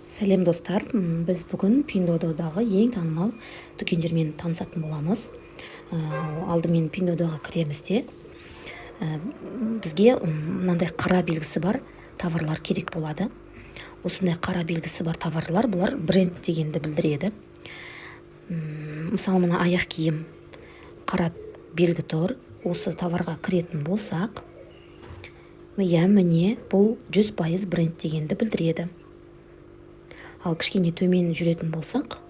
Сәлем достар, біз бүгін Pinduoduo'дағы ең танымал дүкендермен танысатын боламыз. Алдымен Pinduoduo'ға кіреміз де, бізге мынандай қара белгісі бар товарлар керек болады. Осындай қара белгісі бар товарлар, бұлар бренд дегенді білдіреді. Мысалы, мына аяқ киім қара белгі тұр. Осы товарға кіретін болсақ, міне бұл 100% бренд дегенді білдіреді. Ал кішкене төмен жүретін болсақ,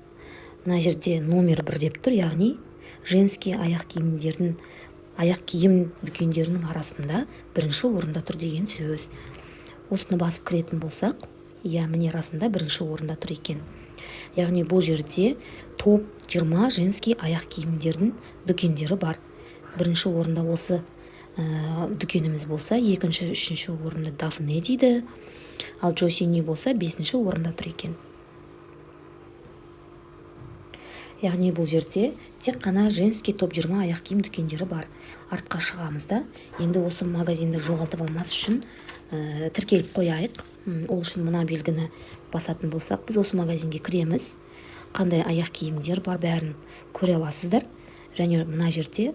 мына жерде номер 1 деп тұр, яғни женский аяқ киім дүкендерінің арасында бірінші орында тұр деген сөз. Осыны басып кіретін болсақ, міне расында бірінші орында тұр екен. Яғни бұл жерде топ 20 женский аяқ киімдердің дүкендері бар. Бірінші орында осы дүкеніміз болса, екінші, үшінші орында Дафне дейді, ал Джосини болса 5-ші орында тұр екен. Яғни бұл жерде тек қана женский топ 20 аяқ киім дүкендері бар. Артқа шығамыз да, енді осы магазинді жоғалтып алмас үшін тіркеліп қояйық. Ол үшін мына белгіні басатын болсақ, біз осы магазинге кіреміз. Қандай аяқ киімдер бар, бәрін көре аласыздар. Және мына жерде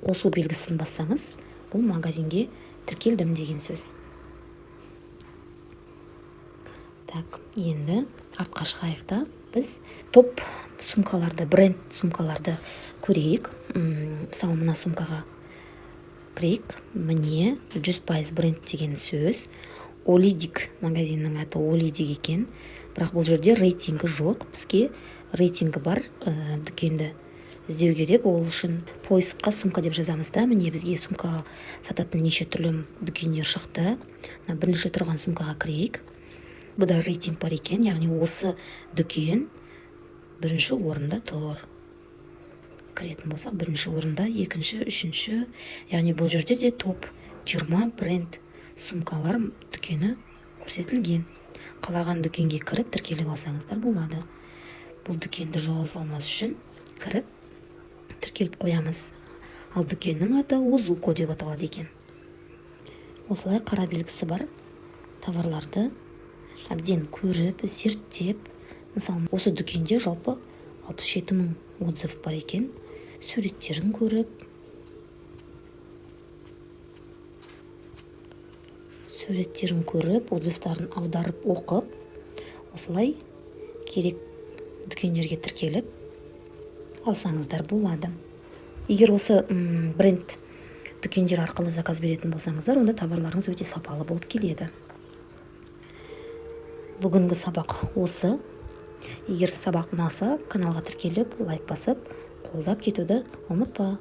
қосу белгісін бассаңыз, бұл магазинге тіркелдім деген сөз. Енді артқа шығайық та, біз топ сумкаларды, бренд сумкаларды көрейік. Мысалы, мына сумкаға кірейік. Міне 100% бренд деген сөз. Олидик магазиннің аты Олидик екен. Бірақ бұл жерде рейтингі жоқ. Бізге рейтингі бар дүкенді іздеу керек. Ол үшін поискқа сумка деп жазамыз да. Міне бізге сумка сататын неше түрлі дүкендер шықты. Бірінші тұрған сумкаға кірейік. Бұда рейтинг бар екен, яғни осы дүкен бірінші орында тұр. Кіретін болсақ, бірінші орында, екінші, үшінші, яғни бұл жерде де топ 20 бренд сумкалар дүкені көрсетілген. Қалаған дүкенге кіріп, тіркеліп алсаңыздар болады. Бұл дүкенді жоғалтып алмас үшін кіріп, тіркеліп қоямыз. Ал дүкеннің аты Озуко деп аталады екен. Осылай қара белгісі бар товарларды әбден көріп, зерттеп, мысалы, осы дүкенде жалпы 67 000 отзыв бар екен. Суреттерін көріп, отзывтарын аударып оқып, осылай керек дүкендерге тіркеліп алсаңыздар болады. Егер осы бренд дүкендер арқылы заказ беретін болсаңыздар, онда товарларыңыз өте сапалы болып келеді. Бүгінгі сабақ осы. Егер сабақ ұнаса, каналға тіркеліп, лайк басып, қолдап кетуді ұмытпа.